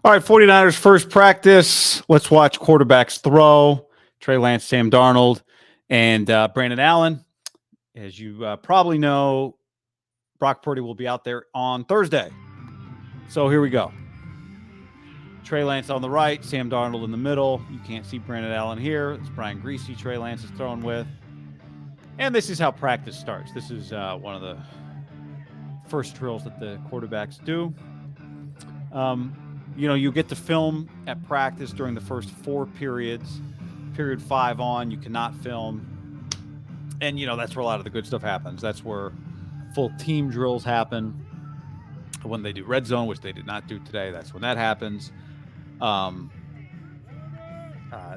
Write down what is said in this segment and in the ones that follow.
All right, 49ers first practice. Let's watch quarterbacks throw. Trey Lance, Sam Darnold, and Brandon Allen. As you probably know, Brock Purdy will be out there on Thursday. So here we go. Trey Lance on the right, Sam Darnold in the middle. You can't see Brandon Allen here. It's Brian Greasy Trey Lance is throwing with. And this is how practice starts. This is one of the first drills that the quarterbacks do. You get to film at practice during the first 4 periods. Period 5 on, you cannot film. And, that's where a lot of the good stuff happens. That's where full team drills happen. When they do red zone, which they did not do today, that's when that happens.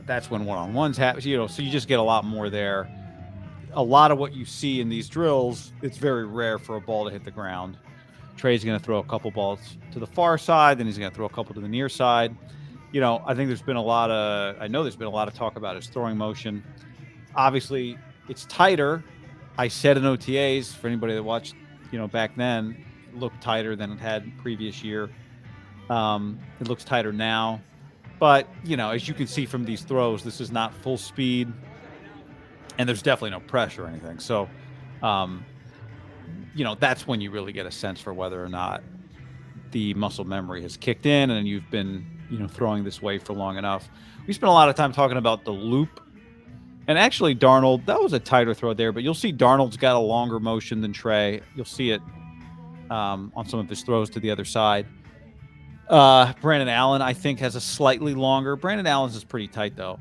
That's when one-on-ones happen. So you just get a lot more there. A lot of what you see in these drills, it's very rare for a ball to hit the ground. Trey's going to throw a couple balls to the far side, then he's going to throw a couple to the near side. I think there's been a lot of talk about his throwing motion. Obviously, it's tighter. I said in OTAs, for anybody that watched, back then, it looked tighter than it had previous year. It looks tighter now. But, as you can see from these throws, this is not full speed. And there's definitely no pressure or anything. So, that's when you really get a sense for whether or not the muscle memory has kicked in and you've been, throwing this way for long enough. We spent a lot of time talking about the loop. And actually, Darnold, that was a tighter throw there, but you'll see Darnold's got a longer motion than Trey. You'll see it on some of his throws to the other side. Brandon Allen, I think, has a slightly longer. Brandon Allen's is pretty tight, though.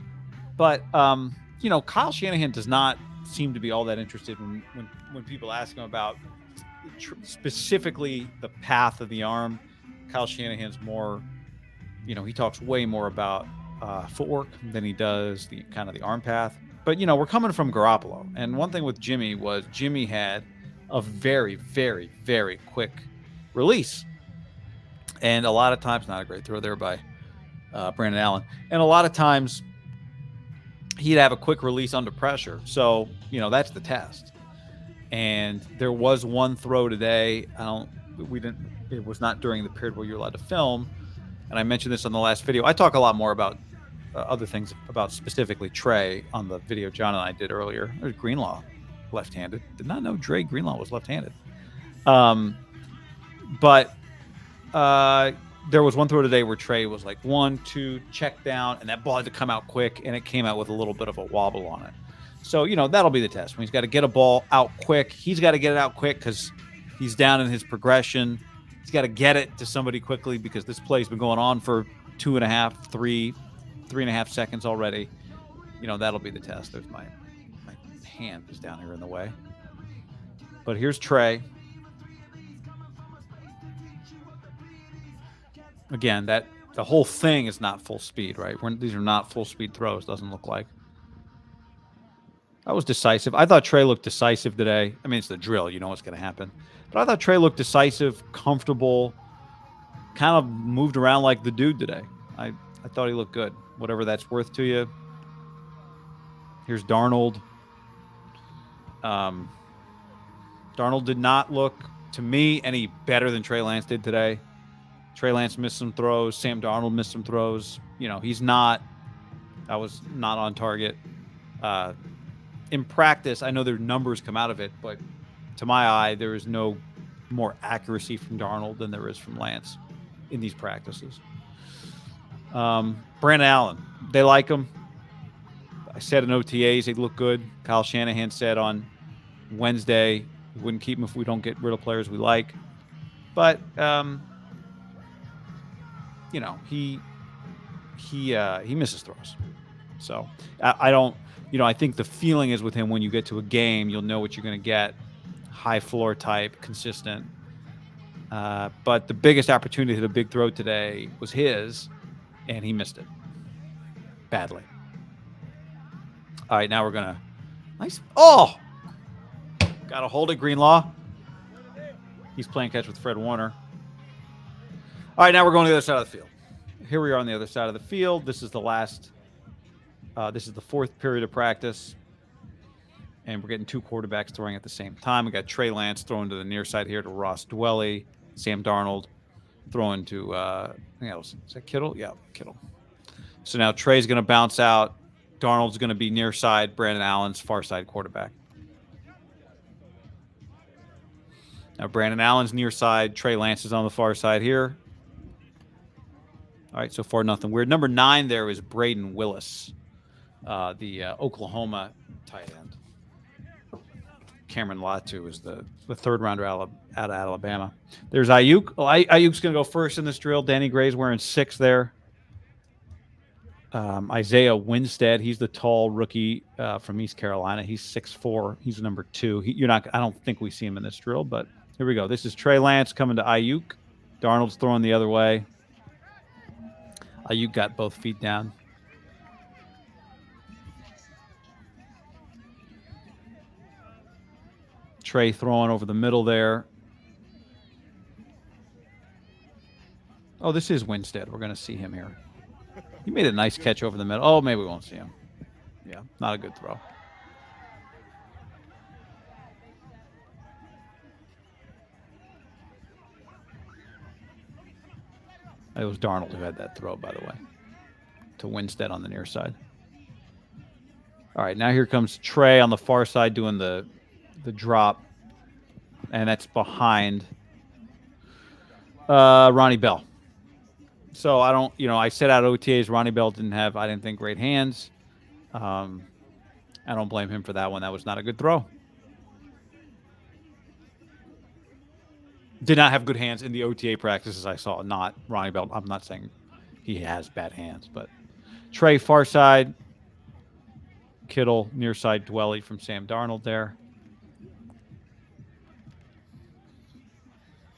But, Kyle Shanahan does not seem to be all that interested when people ask him about specifically the path of the arm. Kyle Shanahan's more, he talks way more about footwork than he does the arm path. But, we're coming from Garoppolo. And one thing with Jimmy was Jimmy had a very, very, very quick release. And a lot of times, not a great throw there by Brandon Allen. And a lot of times, he'd have a quick release under pressure. So, that's the test. And there was one throw today. It was not during the period where you're allowed to film. And I mentioned this on the last video. I talk a lot more about other things about specifically Trey on the video John and I did earlier. There's Greenlaw, left-handed. Did not know Dre Greenlaw was left-handed. But there was one throw today where Trey was like 1, 2, check down, and that ball had to come out quick, and it came out with a little bit of a wobble on it. So, that'll be the test. When he's got to get a ball out quick, he's got to get it out quick because he's down in his progression. He's got to get it to somebody quickly because this play's been going on for 2.5, 3.5 seconds already. That'll be the test. There's my hand is down here in the way. But here's Trey. Again, the whole thing is not full speed, right? These are not full speed throws, doesn't look like. That was decisive. I thought Trey looked decisive today. I mean, it's the drill. You know what's going to happen. But I thought Trey looked decisive, comfortable, kind of moved around like the dude today. I thought he looked good, whatever that's worth to you. Here's Darnold. Darnold did not look, to me, any better than Trey Lance did today. Trey Lance missed some throws. Sam Darnold missed some throws. That was not on target. In practice, I know their numbers come out of it, but to my eye, there is no more accuracy from Darnold than there is from Lance in these practices. Brandon Allen, they like him. I said in OTAs, they look good. Kyle Shanahan said on Wednesday, we wouldn't keep him if we don't get rid of players we like. But, he misses throws. So I don't, I think the feeling is with him when you get to a game, you'll know what you're going to get. High floor type, consistent. But the biggest opportunity to hit a big throw today was his, and he missed it badly. All right, now we're going to nice. Oh, got to hold it, Greenlaw. He's playing catch with Fred Warner. All right, now we're going to the other side of the field. Here we are on the other side of the field. This is the last. This is the 4th period of practice. And we're getting 2 quarterbacks throwing at the same time. We got Trey Lance throwing to the near side here to Ross Dwelly, Sam Darnold. throwing to, I think that was, is that Kittle? Yeah, Kittle. So now Trey's going to bounce out. Darnold's going to be near side. Brandon Allen's far side quarterback. Now Brandon Allen's near side. Trey Lance is on the far side here. All right, so far nothing weird. Number 9 there is Braden Willis, the Oklahoma tight end. Cameron Latu is the third rounder out of Alabama. There's Ayuk. Well, Ayuk's going to go first in this drill. Danny Gray's wearing 6 there. Isaiah Winstead, he's the tall rookie from East Carolina. He's 6'4". He's number 2. I don't think we see him in this drill, but here we go. This is Trey Lance coming to Ayuk. Darnold's throwing the other way. Ayuk got both feet down. Trey throwing over the middle there. Oh, this is Winstead. We're going to see him here. He made a nice catch over the middle. Oh, maybe we won't see him. Yeah, not a good throw. It was Darnold who had that throw, by the way, to Winstead on the near side. All right, now here comes Trey on the far side doing the drop, and that's behind Ronnie Bell. So I don't, I said out OTAs, Ronnie Bell I didn't think, great hands. I don't blame him for that one. That was not a good throw. Did not have good hands in the OTA practices I saw. Not Ronnie Bell. I'm not saying he has bad hands, but Trey far side, Kittle near side, Dwelly from Sam Darnold there.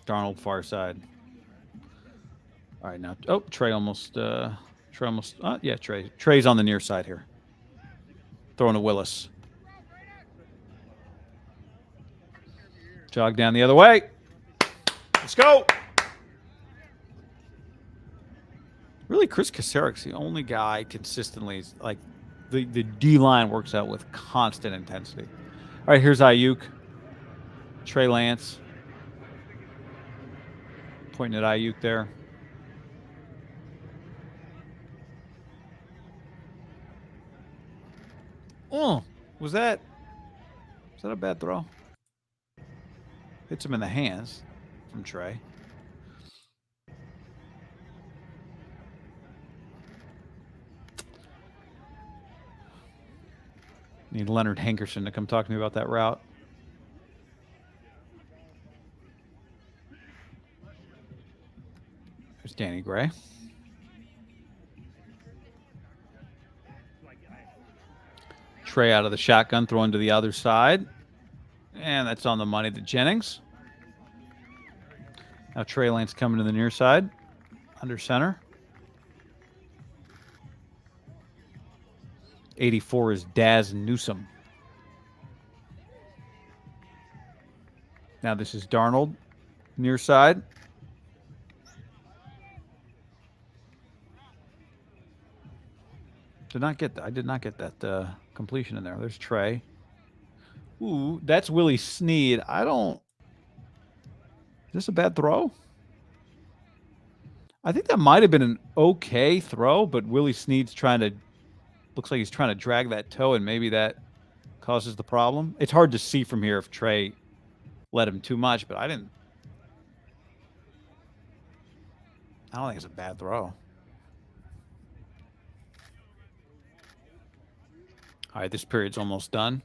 Darnold far side. All right, now, Trey almost, Trey's on the near side here. Throwing to Willis. Jog down the other way. Let's go. Really, Chris Kacerik's the only guy consistently, like, the D-line works out with constant intensity. All right, here's Ayuk. Trey Lance. Pointing at Ayuk there. Oh, was that a bad throw? Hits him in the hands from Trey. Need Leonard Hankerson to come talk to me about that route. There's Danny Gray. Trey out of the shotgun, throwing to the other side. And that's on the money to Jennings. Now Trey Lance coming to the near side, under center. 84 is Daz Newsome. Now this is Darnold, near side. I did not get that completion in there. There's Trey. Ooh, that's Willie Snead. Is this a bad throw? I think that might have been an okay throw, but Willie Snead's looks like he's trying to drag that toe, and maybe that causes the problem. It's hard to see from here if Trey let him too much, but I don't think it's a bad throw. All right, this period's almost done.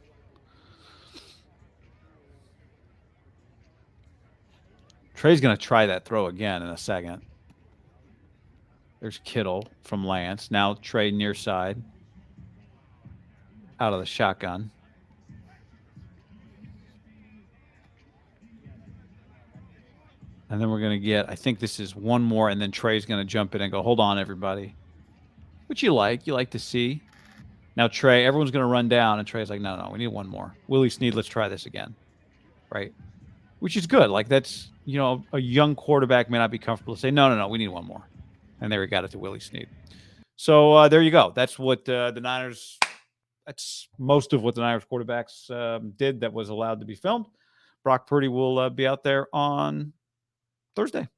Trey's going to try that throw again in a second. There's Kittle from Lance. Now Trey near side. Out of the shotgun. And then we're going to get, I think this is one more, and then Trey's going to jump in and go, hold on, everybody. Which you like to see. Now Trey, everyone's going to run down, and Trey's like, no, we need one more. Willie Snead, let's try this again. Right? Which is good. Like, that's, a young quarterback may not be comfortable to say, no, we need one more. And there we got it to Willie Snead. So there you go. That's what the Niners, that's most of what the Niners quarterbacks did that was allowed to be filmed. Brock Purdy will be out there on Thursday.